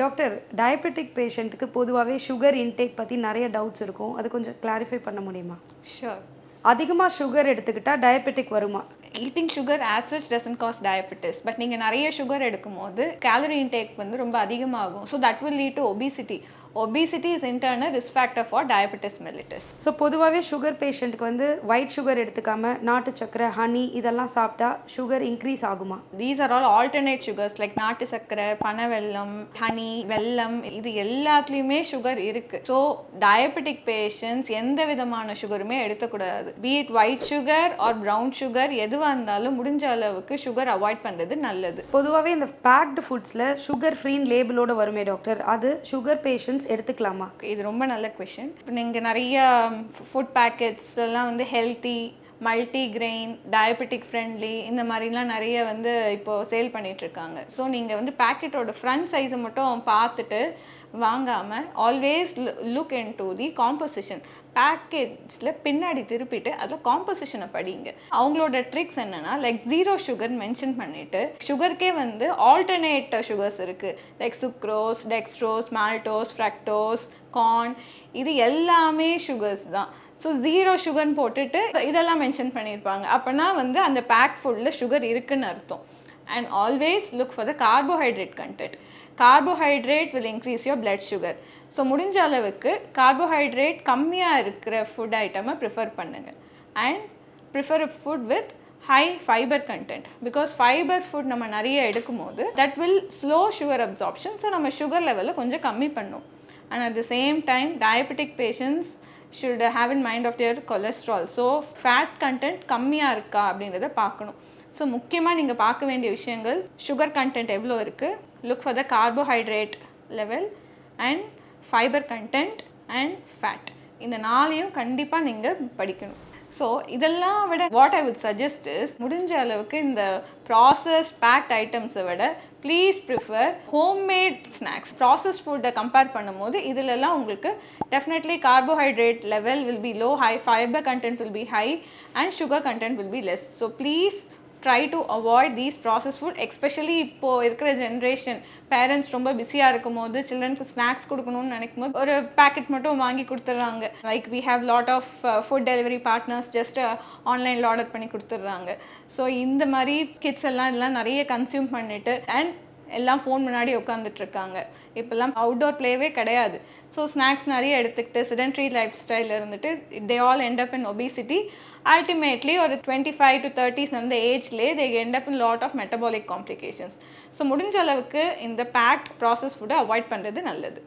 Doctor, diabetic பேஷண்ட்டுக்கு பொதுவாகவே sugar intake பற்றி நிறைய டவுட்ஸ் இருக்கும். அது கொஞ்சம் கிளாரிஃபை பண்ண முடியுமா? ஷூர். அதிகமாக சுகர் எடுத்துக்கிட்டால் டயபெட்டிக் வருமா? Eating sugar as such doesn't cause diabetes. But நீங்கள் நிறைய சுகர் எடுக்கும்போது கேலரி இன்டேக் வந்து ரொம்ப அதிகமாகும். So that will lead to obesity. Obesity is internal risk factor for diabetes mellitus. So பொதுவாகவே சுகர் பேஷண்ட்டுக்கு வந்து ஒயிட் சுகர் எடுத்துக்காம நாட்டு சக்கரை, ஹனி இதெல்லாம் சாப்பிட்டா சுகர் இன்க்ரீஸ் ஆகுமா? These are all alternate sugars like நாட்டு சக்கரை, பனவெல்லம், ஹனி, வெல்லம், இது எல்லாத்துலேயுமே சுகர் இருக்குது. ஸோ டயபெட்டிக் பேஷண்ட்ஸ் எந்த விதமான சுகருமே எடுக்கக்கூடாது. Be it white sugar R brown sugar எதுவாக இருந்தாலும் முடிஞ்ச அளவுக்கு சுகர் அவாய்ட் பண்ணுறது நல்லது. பொதுவாகவே இந்த பேக்டு ஃபுட்ஸில் சுகர் ஃப்ரீன்னு லேபிளோட வருமே டாக்டர், அது சுகர் பேஷண்ட்ஸ் எடுத்துக்கலாமா? இது ரொம்ப நல்ல கொஷின். இப்போ நீங்கள் நிறைய ஃபுட் பேக்கெட்ஸ் எல்லாம் வந்து healthy, multi grain, diabetic friendly இந்த மாதிரிலாம் நிறைய வந்து இப்போது சேல் பண்ணிகிட்ருக்காங்க. ஸோ நீங்கள் வந்து பேக்கெட்டோட ஃப்ரண்ட் சைஸை மட்டும் பார்த்துட்டு வாங்காமல் always look in to the composition. பேக்கேஜில் பின்னாடி திருப்பிட்டு அதில் காம்போசிஷனை படிங்க. அவங்களோட ட்ரிக்ஸ் என்னென்னா லைக் 0 சுகர் மென்ஷன் பண்ணிவிட்டு சுகருக்கே வந்து ஆல்டர்னேட் சுகர்ஸ் இருக்குது like sucrose, dextrose, maltose, fructose, corn, இது எல்லாமே சுகர்ஸ் தான். ஸோ 0 சுகர்னு போட்டுட்டு இதெல்லாம் மென்ஷன் பண்ணியிருப்பாங்க. அப்போனா வந்து அந்த பேக் ஃபுல்லில் சுகர் இருக்குன்னு அர்த்தம். And always look for the carbohydrate content. Carbohydrate will increase your blood sugar. So முடிஞ்ச அளவுக்கு கார்போஹைட்ரேட் கம்மியாக இருக்கிற ஃபுட் ஐட்டமை ப்ரிஃபர் பண்ணுங்கள். And prefer food with high fibre content. Because fibre food நம்ம நிறைய எடுக்கும் போது that will slow sugar absorption. So நம்ம சுகர் லெவலில் கொஞ்சம் கம்மி பண்ணும். And at the same time diabetic patients should have in mind of their cholesterol. So fat content கம்மியாக இருக்கா அப்படின்றத பார்க்கணும். ஸோ முக்கியமாக நீங்கள் பார்க்க வேண்டிய விஷயங்கள் சுகர் கண்டென்ட் எவ்வளோ இருக்குது, look for the carbohydrate level and fibre content and fat. இந்த 4ஐயும் கண்டிப்பாக நீங்கள் படிக்கணும். ஸோ இதெல்லாம் விட what I would suggest is முடிஞ்ச அளவுக்கு இந்த ப்ராசஸ்ட் பேக்ட் ஐட்டம்ஸை விட please prefer homemade snacks. Processed ஃபுட்டை கம்பேர் பண்ணும்போது இதிலெல்லாம் உங்களுக்கு definitely carbohydrate level will be low, high fibre content will be high and sugar content will be less. So please try to avoid these processed food. especially இப்போது இருக்கிற generation parents ரொம்ப பிஸியாக இருக்கும் போது சில்ட்ரனுக்கு ஸ்நாக்ஸ் கொடுக்கணும்னு நினைக்கும் போது ஒரு பேக்கெட் மட்டும் வாங்கி கொடுத்துட்றாங்க. Like we have lot of food delivery partners just ஆன்லைனில் ஆர்டர் பண்ணி கொடுத்துட்றாங்க. ஸோ இந்த மாதிரி கிட்ஸ் எல்லாம் நிறைய கன்சியூம் பண்ணிவிட்டு அண்ட் எல்லாம் ஃபோன் முன்னாடி உட்காந்துட்ருக்காங்க. இப்போல்லாம் அவுட்டோர் ப்ளேவே கிடையாது. ஸோ ஸ்நாக்ஸ் நிறைய எடுத்துக்கிட்டு செடென்ட்ரி லைஃப் ஸ்டைலில் இருந்துட்டு they all end up in obesity. Ultimately ஒரு 25 to 30s அந்த ஏஜ்லேயே they end up in lot of metabolic complications. So முடிஞ்ச அளவுக்கு இந்த பேக்ட் ப்ராசஸ் ஃபுட்டை அவாய்ட் பண்ணுறது நல்லது.